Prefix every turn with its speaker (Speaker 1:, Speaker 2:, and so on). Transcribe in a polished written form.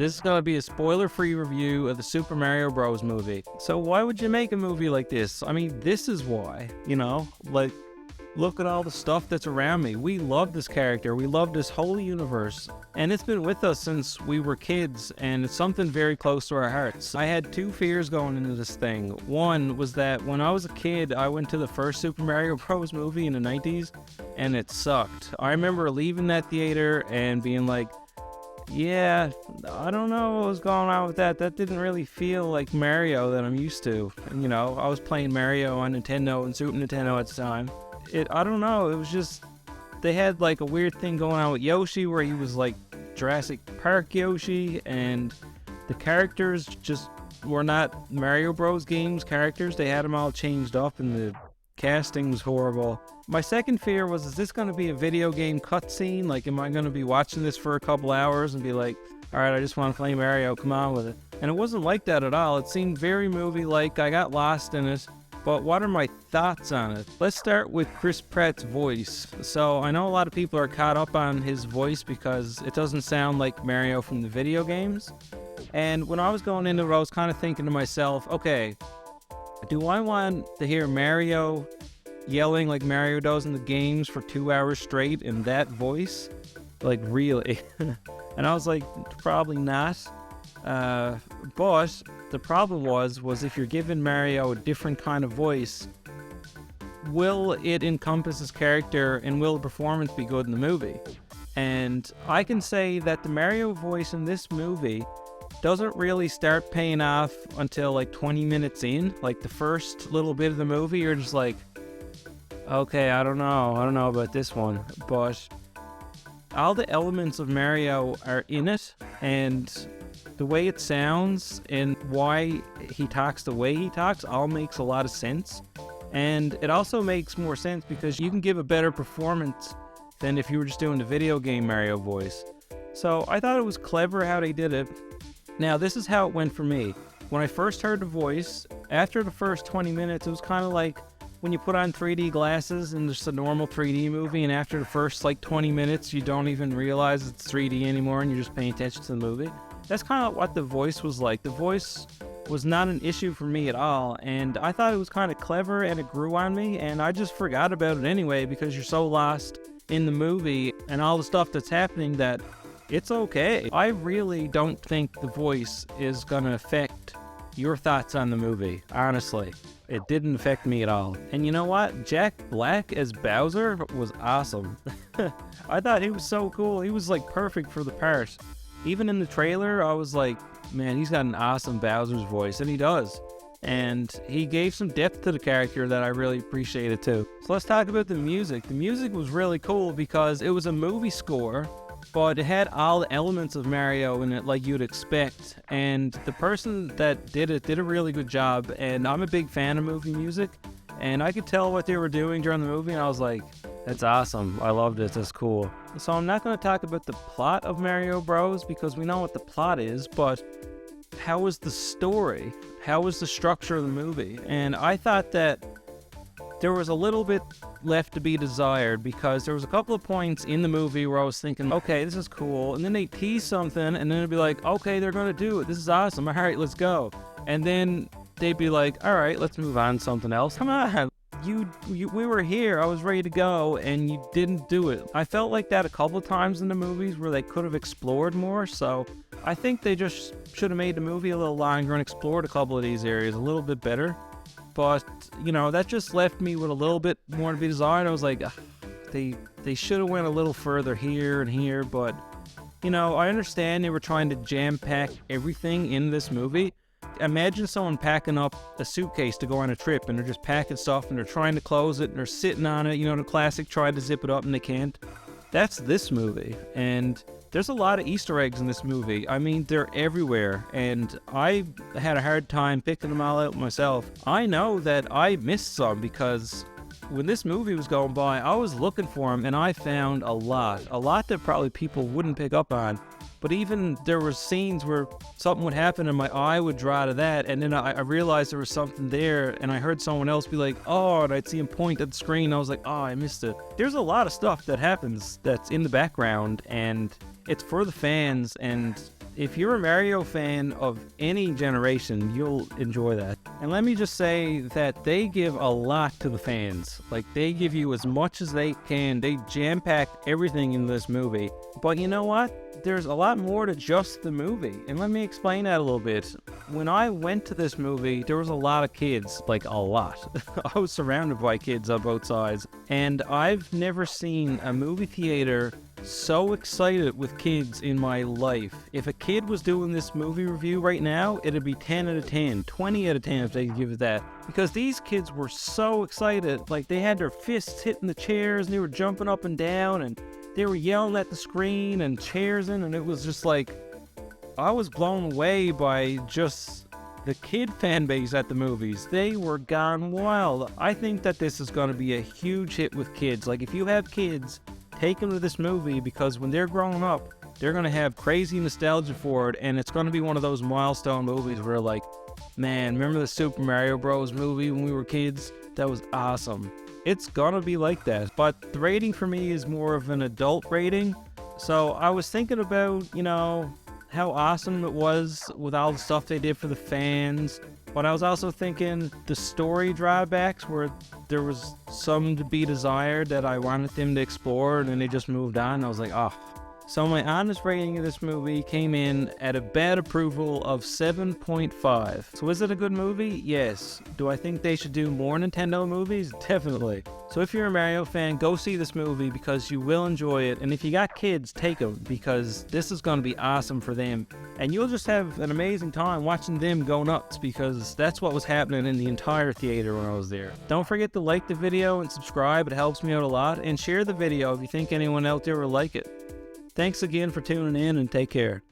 Speaker 1: This is going to be a spoiler-free review of the Super Mario Bros. Movie. So why would you make a movie like this? I mean, this is why, like, look at all the stuff that's around me. We love this character. We love this whole universe. And it's been with us since we were kids, and it's something very close to our hearts. I had two fears going into this thing. One was that when I was a kid, I went to the first Super Mario Bros. Movie in the 90s, and it sucked. I remember leaving that theater and being like, yeah, I don't know what was going on with that. That didn't really feel like Mario that I'm used to. And, I was playing Mario on Nintendo and Super Nintendo at the time. I don't know, it was just, they had like a weird thing going on with Yoshi where he was like Jurassic Park Yoshi, and the characters just were not Mario Bros. Games characters. They had them all changed up and the casting was horrible. My second fear was, is this going to be a video game cutscene? Like, am I going to be watching this for a couple hours and be like, alright, I just want to play Mario, come on with it. And it wasn't like that at all. It seemed very movie-like. I got lost in it. But what are my thoughts on it? Let's start with Chris Pratt's voice. So I know a lot of people are caught up on his voice because it doesn't sound like Mario from the video games. And when I was going into it, I was kind of thinking to myself, okay, do I want to hear Mario yelling like Mario does in the games for 2 hours straight in that voice? Like, really? And I was like, probably not. But the problem was if you're giving Mario a different kind of voice, will it encompass his character and will the performance be good in the movie? And I can say that the Mario voice in this movie doesn't really start paying off until like 20 minutes in. Like the first little bit of the movie, you're just like, okay, I don't know about this one. But all the elements of Mario are in it, and the way it sounds and why he talks the way he talks all makes a lot of sense. And it also makes more sense because you can give a better performance than if you were just doing the video game Mario voice. So I thought it was clever how they did it. Now, this is how it went for me. When I first heard the voice, after the first 20 minutes, it was kind of like when you put on 3D glasses and it's a normal 3D movie, and after the first like 20 minutes, you don't even realize it's 3D anymore and you're just paying attention to the movie. That's kind of what the voice was like. The voice was not an issue for me at all, and I thought it was kind of clever, and it grew on me, and I just forgot about it anyway because you're so lost in the movie and all the stuff that's happening that it's okay. I really don't think the voice is going to affect your thoughts on the movie, honestly. It didn't affect me at all. And you know what? Jack Black as Bowser was awesome. I thought he was so cool. He was like perfect for the part. Even in the trailer, I was like, man, he's got an awesome Bowser's voice, and he does. And he gave some depth to the character that I really appreciated too. So let's talk about the music. The music was really cool because it was a movie score, but it had all the elements of Mario in it like you'd expect. And the person that did it did a really good job, and I'm a big fan of movie music, and I could tell what they were doing during the movie, and I was like, that's awesome. I loved it. That's cool. So I'm not going to talk about the plot of Mario Bros. Because we know what the plot is, but how was the story? How was the structure of the movie? And I thought that there was a little bit left to be desired because there was a couple of points in the movie where I was thinking, okay, this is cool. And then they tease something, and then it'd be like, okay, they're going to do it. This is awesome. All right, let's go. And then they'd be like, all right, let's move on to something else. Come on. We were here, I was ready to go, and you didn't do it. I felt like that a couple of times in the movies where they could have explored more, so I think they just should have made the movie a little longer and explored a couple of these areas a little bit better. But, that just left me with a little bit more to be desired. I was like, they should have went a little further here and here, but, I understand they were trying to jam-pack everything in this movie. Imagine someone packing up a suitcase to go on a trip, and they're just packing stuff, and they're trying to close it, and they're sitting on it, the classic, trying to zip it up, and they can't. That's this movie, and there's a lot of Easter eggs in this movie. I mean, they're everywhere, and I had a hard time picking them all out myself. I know that I missed some because when this movie was going by, I was looking for them, and I found a lot that probably people wouldn't pick up on. But even there were scenes where something would happen and my eye would draw to that, and then I realized there was something there, and I heard someone else be like, oh, and I'd see him point at the screen, and I was like, oh, I missed it. There's a lot of stuff that happens that's in the background, and it's for the fans, and if you're a Mario fan of any generation, you'll enjoy that. And let me just say that they give a lot to the fans. Like, they give you as much as they can. They jam-pack everything in this movie. But you know what? There's a lot more to just the movie. And let me explain that a little bit. When I went to this movie, there was a lot of kids, like a lot. I was surrounded by kids on both sides. And I've never seen a movie theater so excited with kids in my life. If a kid was doing this movie review right now, it'd be 10 out of 10, 20 out of 10 if they could give it that. Because these kids were so excited. Like, they had their fists hitting the chairs and they were jumping up and down and they were yelling at the screen and chairs in, and it was just like, I was blown away by just the kid fan base at the movies. They were gone wild. I think that this is going to be a huge hit with kids. Like, if you have kids, take them to this movie, because when they're growing up, they're going to have crazy nostalgia for it, and it's going to be one of those milestone movies where, like, man, remember the Super Mario Bros. Movie when we were kids? That was awesome. It's going to be like that. But the rating for me is more of an adult rating. So I was thinking about, you know, how awesome it was with all the stuff they did for the fans. But I was also thinking the story drawbacks, where there was some to be desired that I wanted them to explore, and then they just moved on. I was like, oh. So my honest rating of this movie came in at a bad approval of 7.5. So is it a good movie? Yes. Do I think they should do more Nintendo movies? Definitely. So if you're a Mario fan, go see this movie because you will enjoy it. And if you got kids, take them, because this is going to be awesome for them. And you'll just have an amazing time watching them go nuts, because that's what was happening in the entire theater when I was there. Don't forget to like the video and subscribe. It helps me out a lot. And share the video if you think anyone out there will like it. Thanks again for tuning in, and take care.